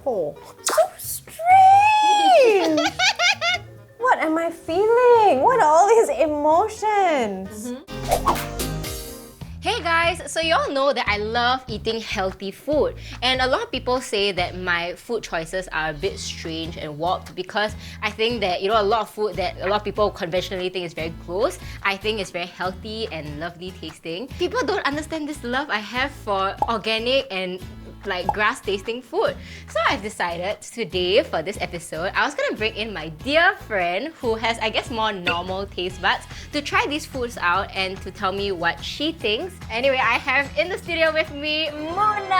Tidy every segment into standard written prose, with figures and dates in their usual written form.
Oh, so strange! What am I feeling? What are all these emotions? Hey guys, so you all know that I love eating healthy food, and a lot of people say that my food choices are a bit strange and warped because I think that, you know, a lot of food that a lot of people conventionally think is very gross, I think is very healthy and lovely tasting. People don't understand this love I have for organic and like grass tasting food. So I've decided today for this episode, I was gonna bring in my dear friend who has, I guess, more normal taste buds to try these foods out and to tell me what she thinks. Anyway, I have in the studio with me Munah.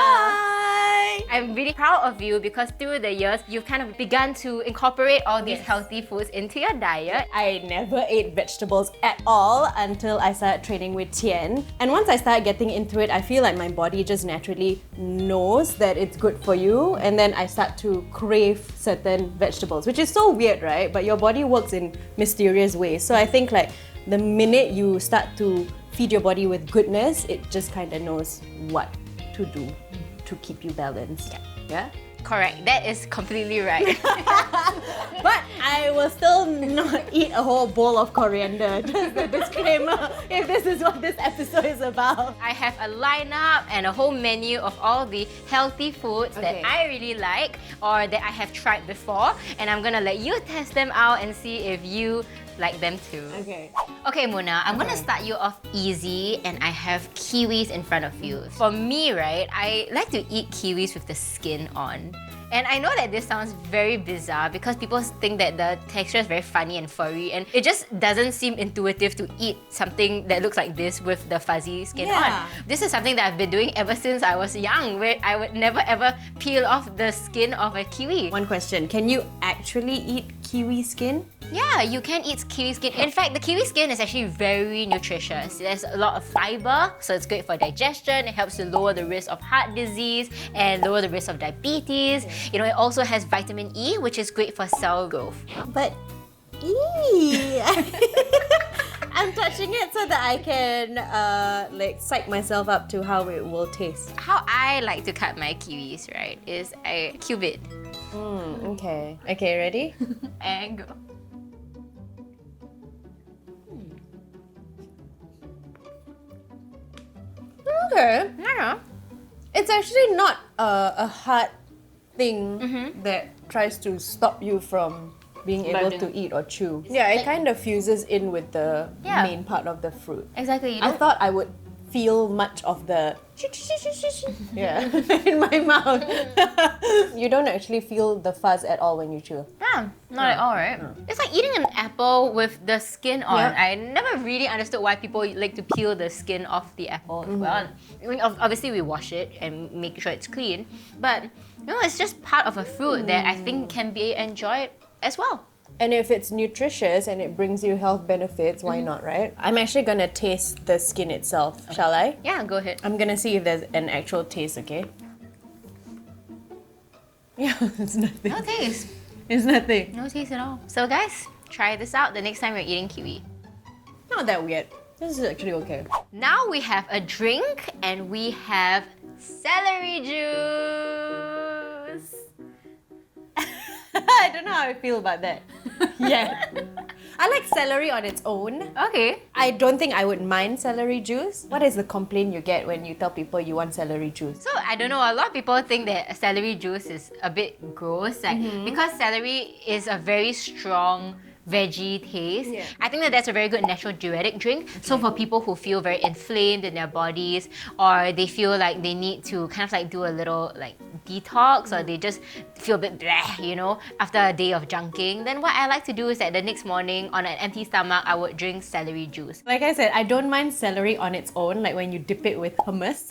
Hi! I'm really proud of you because through the years, you've kind of begun to incorporate all these healthy foods into your diet. I never ate vegetables at all until I started training with Tyen. And once I started getting into it, I feel like my body just naturally knows that it's good for you, and then I start to crave certain vegetables, which is so weird, right? But your body works in mysterious ways. So I think like the minute you start to feed your body with goodness, it just kind of knows what to do to keep you balanced. Yeah? Correct, that is completely right. But I will still not eat a whole bowl of coriander. Just a disclaimer, if this is what this episode is about. I have a lineup and a whole menu of all the healthy foods that I really like or that I have tried before, and I'm gonna let you test them out and see if you like them too. Okay, Munah, I'm gonna start you off easy, and I have kiwis in front of you. For me, right, I like to eat kiwis with the skin on. And I know that this sounds very bizarre because people think that the texture is very funny and furry, and it just doesn't seem intuitive to eat something that looks like this with the fuzzy skin on. This is something that I've been doing ever since I was young, where I would never ever peel off the skin of a kiwi. One question, can you actually eat kiwi skin? Yeah, you can eat kiwi skin. In fact, the kiwi skin is actually very nutritious. There's a lot of fiber, so it's great for digestion. It helps to lower the risk of heart disease and lower the risk of diabetes. You know, it also has vitamin E, which is great for cell growth. But, I'm touching it so that I can like psych myself up to how it will taste. How I like to cut my kiwis, right, is I cube it. Okay. Okay, ready? And go. Okay. Yeah. It's actually not a hard thing that tries to stop you from being able to eat or chew. Yeah, it kind of fuses in with the main part of the fruit. Exactly. I thought I would feel much of the in my mouth. You don't actually feel the fuzz at all when you chew. Yeah, not at all, right? It's like eating an apple with the skin on. I never really understood why people like to peel the skin off the apple as well. I mean, obviously we wash it and make sure it's clean, but you know, it's just part of a fruit that I think can be enjoyed as well. And if it's nutritious and it brings you health benefits, why not, right? I'm actually gonna taste the skin itself. Shall I? Yeah, go ahead. I'm gonna see if there's an actual taste, okay? Yeah, it's nothing. No taste. It's nothing. No taste at all. So guys, try this out the next time you're eating kiwi. Not that weird. This is actually okay. Now we have a drink and we have celery juice. I don't know how I feel about that. I like celery on its own. Okay. I don't think I would mind celery juice. What is the complaint you get when you tell people you want celery juice? So I don't know, a lot of people think that celery juice is a bit gross, like because celery is a very strong veggie taste. I think that that's a very good natural diuretic drink. So for people who feel very inflamed in their bodies, or they feel like they need to kind of like do a little like detox, or they just feel a bit bleh, you know, after a day of junking, then what I like to do is that the next morning on an empty stomach, I would drink celery juice. Like I said, I don't mind celery on its own, like when you dip it with hummus.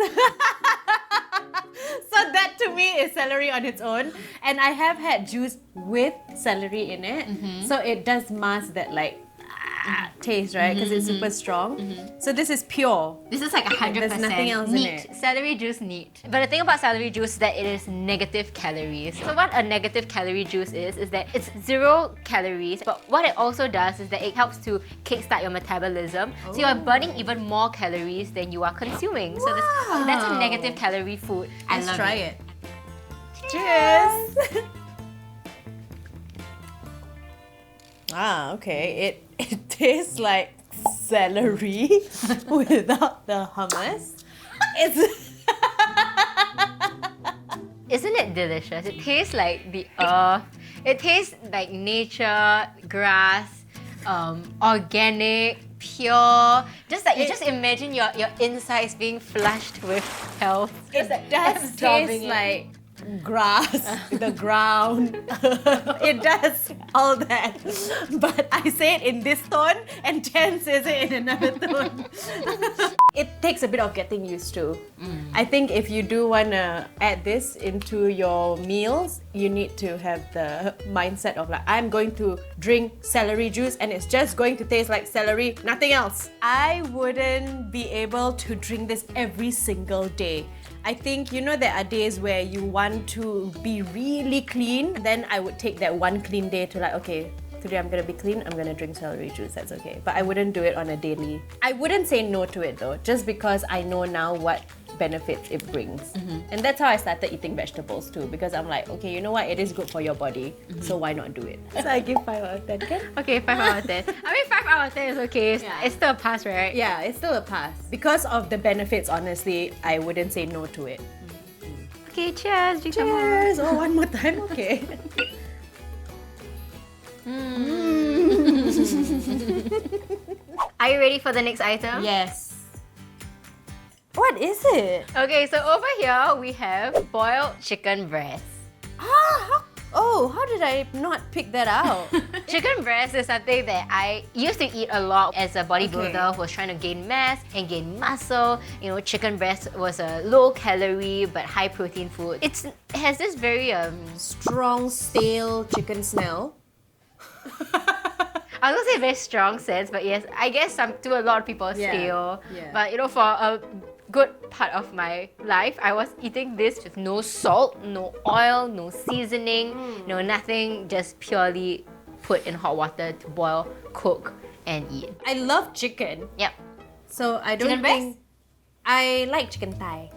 So that to me is celery on its own. And I have had juice with celery in it. So it does mask that like taste, right? Because it's super strong. So this is pure. This is like 100% There's nothing else neat. in it. Celery juice neat. But the thing about celery juice is that it is negative calories. So what a negative calorie juice is that it's 0 calories. But what it also does is that it helps to kickstart your metabolism. So you are burning even more calories than you are consuming. So that's a negative calorie food. Let's try it. Cheers! Okay. It tastes like celery without the hummus. Isn't it delicious? It tastes like the earth. It tastes like nature, grass, organic, pure. Just like you just imagine your insides being flushed with health. It does taste like grass, the ground. It does all that. But I say it in this tone and Tyen says it in another tone. It takes a bit of getting used to. I think if you do want to add this into your meals, you need to have the mindset of like, I'm going to drink celery juice and it's just going to taste like celery, nothing else. I wouldn't be able to drink this every single day. I think, there are days where you want to be really clean. Then I would take that one clean day to like, okay, today I'm gonna be clean, I'm gonna drink celery juice, that's okay. But I wouldn't do it on a daily. I wouldn't say no to it though, just because I know now what benefits it brings. And that's how I started eating vegetables too, because I'm like, okay, you know what, it is good for your body, so why not do it? So I give 5 out of 10, okay? Okay, 5 out of 10. I mean, 5 out of 10 is okay. It's still a pass, right? Yeah, it's still a pass. Because of the benefits, honestly, I wouldn't say no to it. Okay, cheers. Drink some more. Cheers! Oh, one more time, okay. Are you ready for the next item? Yes. What is it? Okay, so over here we have boiled chicken breast. How did I not pick that out? Chicken breast is something that I used to eat a lot as a bodybuilder who was trying to gain mass and gain muscle. Chicken breast was a low-calorie but high-protein food. It has this very Strong, stale chicken smell. I was gonna say very strong sense, but yes, I guess to a lot of people stale. Yeah. But for a good part of my life, I was eating this with no salt, no oil, no seasoning, no nothing, just purely put in hot water to boil, cook, and eat. I love chicken. Yep. So I don't Chicken breast? I like chicken thigh.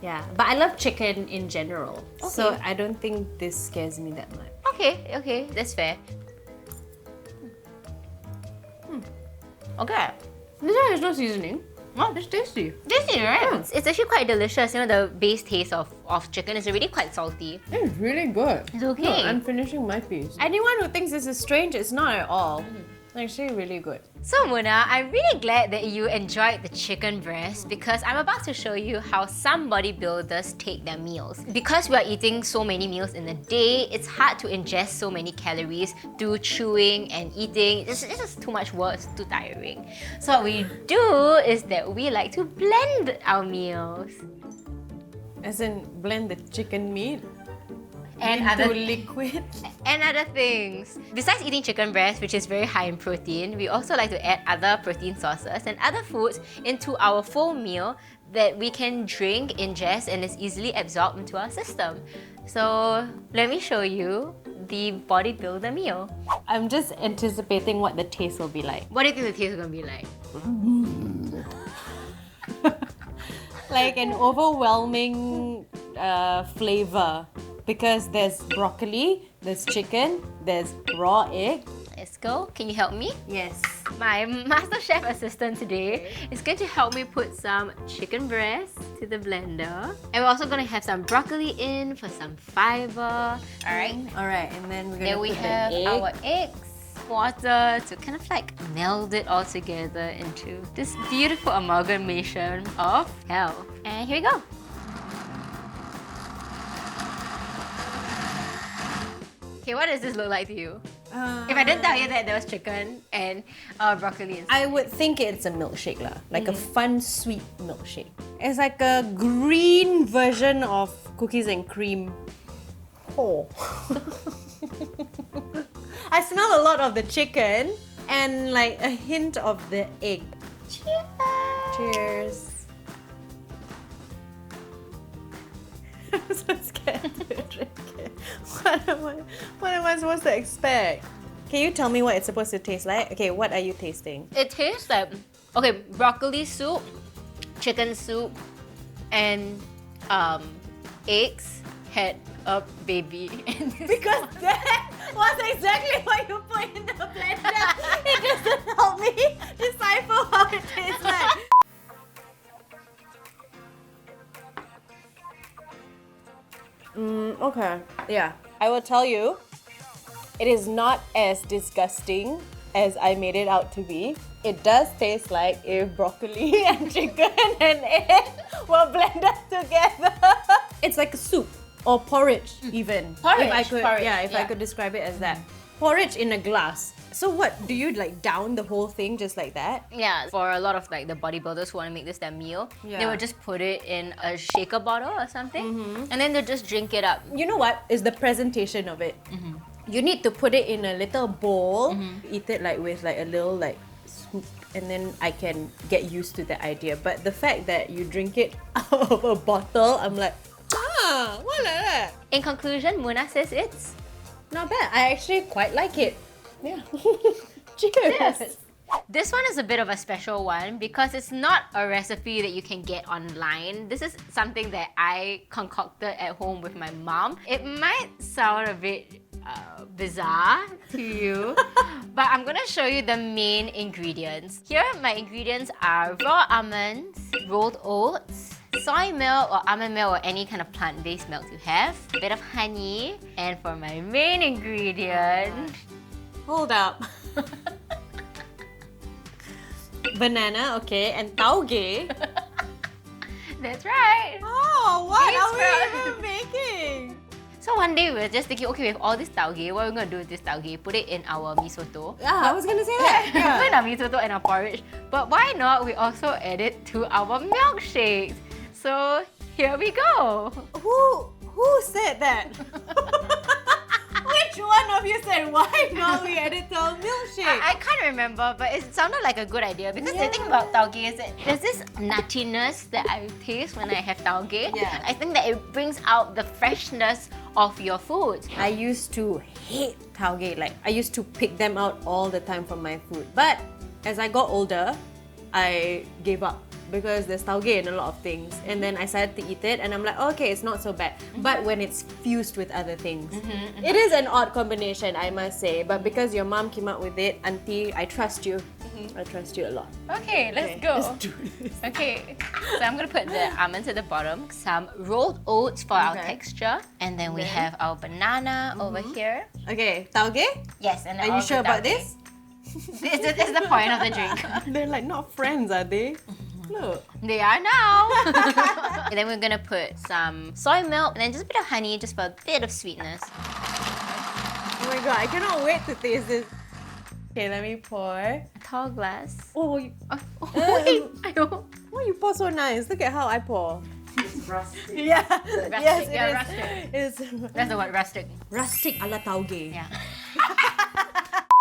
Yeah, but I love chicken in general. Okay. So I don't think this scares me that much. Okay, that's fair. Okay. This one has no seasoning. Oh, that's tasty. Tasty, right? It's actually quite delicious. The base taste of chicken is already quite salty. It's really good. It's okay. No, I'm finishing my piece. Anyone who thinks this is strange, it's not at all. Actually, really good. So Munah, I'm really glad that you enjoyed the chicken breast because I'm about to show you how some bodybuilders take their meals. Because we are eating so many meals in a day, it's hard to ingest so many calories through chewing and eating. It's just too much work, it's too tiring. So what we do is that we like to blend our meals. As in, blend the chicken meat And into other liquid. and other things. Besides eating chicken breast, which is very high in protein, we also like to add other protein sources and other foods into our full meal that we can drink, ingest, and is easily absorbed into our system. So let me show you the bodybuilder meal. I'm just anticipating what the taste will be like. What do you think the taste is going to be like? Like an overwhelming flavor. Because there's broccoli, there's chicken, there's raw egg. Let's go. Can you help me? Yes. My MasterChef assistant today is going to help me put some chicken breast to the blender. And we're also going to have some broccoli in for some fiber. Alright. Alright, and then we're going to Then we put have the egg. our eggs, water to kind of like meld it all together into this beautiful amalgamation of health. And here we go. Okay, what does this look like to you? If I didn't tell you that there was chicken and broccoli inside. I would think it's a milkshake lah, like a fun sweet milkshake. It's like a green version of cookies and cream. Oh. I smell a lot of the chicken and like a hint of the egg. Cheers! Cheers. I'm so scared to drink it. What am I supposed to expect? Can you tell me what it's supposed to taste like? Okay, what are you tasting? It tastes like, okay, broccoli soup, chicken soup, and eggs, had a baby. Because that was exactly what you put in the blender. It doesn't help me decipher how it tastes like. Okay. Yeah. I will tell you, it is not as disgusting as I made it out to be. It does taste like if broccoli and chicken and egg were blended together. It's like a soup or porridge even. Porridge, If I could, porridge, if I could describe it as that. Porridge in a glass. So what, do you like down the whole thing just like that? Yeah, for a lot of like the bodybuilders who want to make this their meal, they Yeah. would just put it in a shaker bottle or something, and then they'll just drink it up. You know what? Is the presentation of it. You need to put it in a little bowl, eat it like with like a little like scoop, and then I can get used to the idea. But the fact that you drink it out of a bottle, I'm like, what like that? In conclusion, Munah says it's Not bad. I actually quite like it. Yeah. Cheers. This one is a bit of a special one because it's not a recipe that you can get online. This is something that I concocted at home with my mom. It might sound a bit bizarre to you, but I'm gonna show you the main ingredients. Here, my ingredients are raw almonds, rolled oats, soy milk or almond milk or any kind of plant-based milk you have, a bit of honey, and for my main ingredient, Hold up. Banana, okay, and tauge. that's right. Oh, what are Beansprout. we even making? So one day we were just thinking, okay, we have all this tauge, what are we gonna do with this tauge? Put it in our mee soto. Yeah, I was gonna say that. Put Yeah. in our mee soto and our porridge. But why not we also add it to our milkshakes? So here we go. Who said that? Which one of you said why not we add it to our milkshake? I can't remember, but it sounded like a good idea because the thing about tauge is that there's this nuttiness that I taste when I have tauge. Yeah. I think that it brings out the freshness of your food. I used to hate tauge. Like, I used to pick them out all the time from my food. But as I got older, I gave up because there's tauge in a lot of things. And then I started to eat it and I'm like, okay, it's not so bad. But when it's fused with other things, it is an odd combination, I must say. But because your mom came up with it, Auntie, I trust you. I trust you a lot. Okay, let's go. Let's do this. Okay, so I'm gonna put the almonds at the bottom, some rolled oats for our Okay. texture, and then we have our banana over here. Okay, tauge? Yes, and Are you sure about this? This is the point of the drink. They're like not friends, are they? Look. They are now. And then we're gonna put some soy milk and then just a bit of honey, just for a bit of sweetness. Oh my god, I cannot wait to taste this. Okay, let me pour. A tall glass. Oh, you, Oh, wait. Ayo. why you pour so nice? Look at how I pour. It's rustic. Yeah. Yes, it yeah, is. rustic. It's That's the word, rustic. rustic a la tauge. Yeah.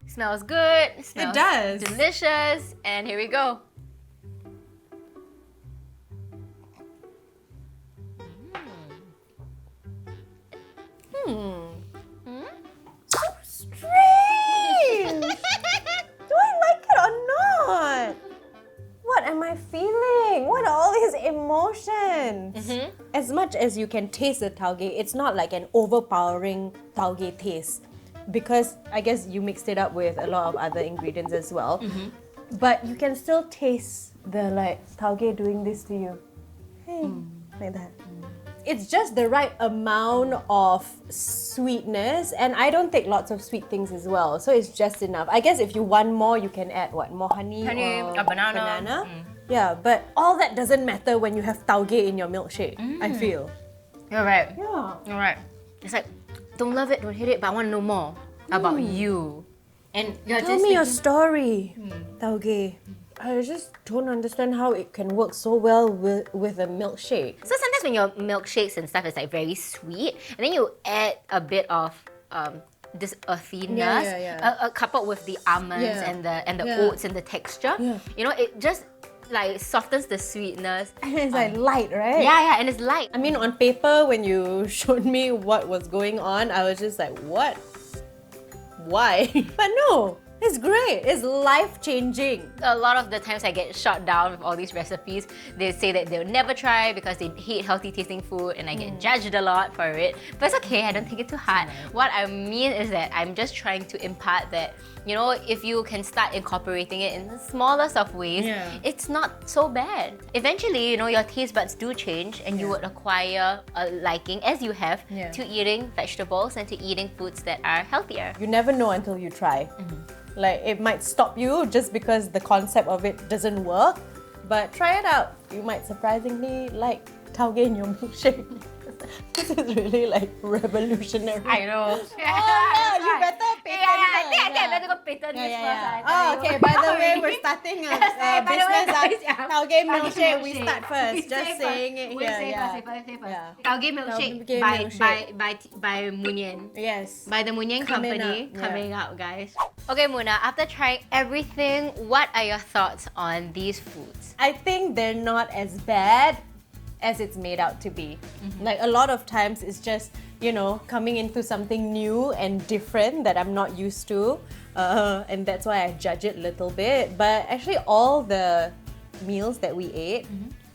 Smells good. Smells does. delicious. And here we go. So strange. Do I like it or not? What am I feeling? What are all these emotions? As much as you can taste the tauge, it's not like an overpowering tauge taste because I guess you mixed it up with a lot of other ingredients as well. But you can still taste the like tauge doing this to you. Hey, like that. It's just the right amount of sweetness, and I don't take lots of sweet things as well, so it's just enough. I guess if you want more, you can add what? More honey, Honey, or a banana. Yeah, but all that doesn't matter when you have tauge in your milkshake, I feel. You're right. Yeah. You're right. It's like, don't love it, don't hate it, but I want to know more about you. And you're Tell just me your thinking- story, tauge. I just don't understand how it can work so well with a milkshake. So sometimes when your milkshakes and stuff is like very sweet, and then you add a bit of this earthiness, coupled with the almonds Yeah. and the Yeah. oats and the texture, Yeah. you know, it just like softens the sweetness. And it's like light, right? Yeah, and it's light. I mean, on paper, when you showed me what was going on, I was just like, what? Why? But no, It's great. It's life-changing. A lot of the times I get shot down with all these recipes. They say that they'll never try because they hate healthy tasting food, and I get judged a lot for it. But it's okay, I don't take it too hard. What I mean is that I'm just trying to impart that, you know, if you can start incorporating it in the smallest of ways, it's not so bad. Eventually, you know, your taste buds do change and you would acquire a liking, as you have, to eating vegetables and to eating foods that are healthier. You never know until you try. Like, it might stop you just because the concept of it doesn't work, but try it out. You might surprisingly like tauge in your milkshake. This is really like revolutionary. I know. Oh yeah, you better patent I think I better go patent this first. Oh, okay. By the way, we're starting a business. Tauge milkshake. We start first. Just saying it here. Tauge milkshake by Munah. Yes. By the Munah company coming out, guys. Okay, Munah. After trying everything, what are your thoughts on these foods? I think they're not as bad as it's made out to be. Like, a lot of times it's just, you know, coming into something new and different that I'm not used to, and that's why I judge it a little bit. But actually, all the meals that we ate,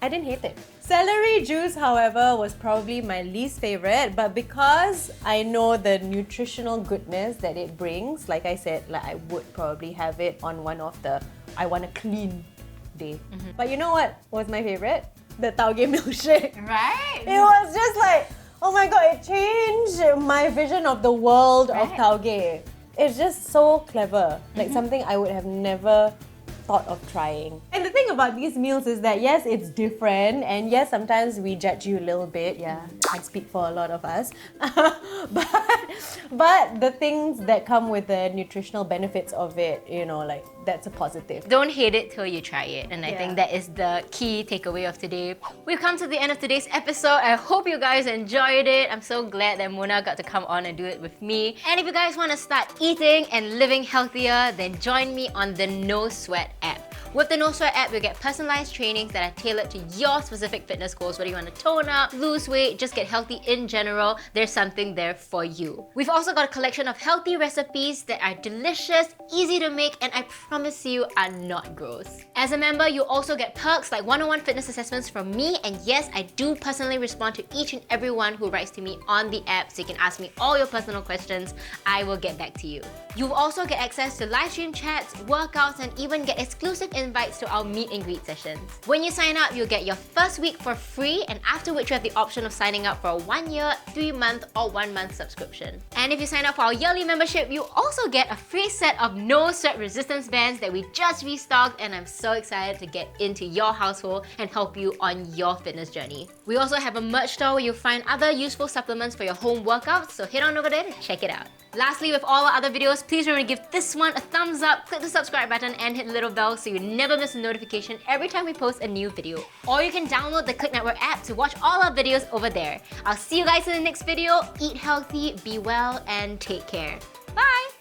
I didn't hate it. Celery juice, however, was probably my least favorite, but because I know the nutritional goodness that it brings, like I said, like, I would probably have it on one of the I want a clean day. But you know what was my favorite? The tauge milkshake. Right? It was just like, oh my god, it changed my vision of the world of tauge. It's just so clever. Like something I would have never thought of trying. And the thing about these meals is that yes, it's different, and yes, sometimes we judge you a little bit. Yeah, I speak for a lot of us. but the things that come with the nutritional benefits of it, you know, like, that's a positive. Don't hate it till you try it, and I think that is the key takeaway of today. We've come to the end of today's episode. I hope you guys enjoyed it. I'm so glad that Munah got to come on and do it with me. And if you guys want to start eating and living healthier, then join me on the No Sweat app. With the No Sweat app, you'll get personalized trainings that are tailored to your specific fitness goals. Whether you want to tone up, lose weight, just get healthy in general, there's something there for you. We've also got a collection of healthy recipes that are delicious, easy to make, and I promise you are not gross. As a member, you also get perks like one-on-one fitness assessments from me, and yes, I do personally respond to each and every one who writes to me on the app, so you can ask me all your personal questions. I will get back to you. You'll also get access to live stream chats, workouts, and even get exclusive invites to our meet and greet sessions. When you sign up, you'll get your first week for free, and after which you have the option of signing up for a 1 year, 3 month, or 1 month subscription. And if you sign up for our yearly membership, you also get a free set of No Sweat resistance bands that we just restocked, and I'm so excited to get into your household and help you on your fitness journey. We also have a merch store where you'll find other useful supplements for your home workouts, so head on over there to check it out. Lastly, with all our other videos, please remember to give this one a thumbs up, click the subscribe button, and hit the little bell so you never miss a notification every time we post a new video. Or you can download the Clicknetwork app to watch all our videos over there. I'll see you guys in the next video. Eat healthy, be well, and take care. Bye!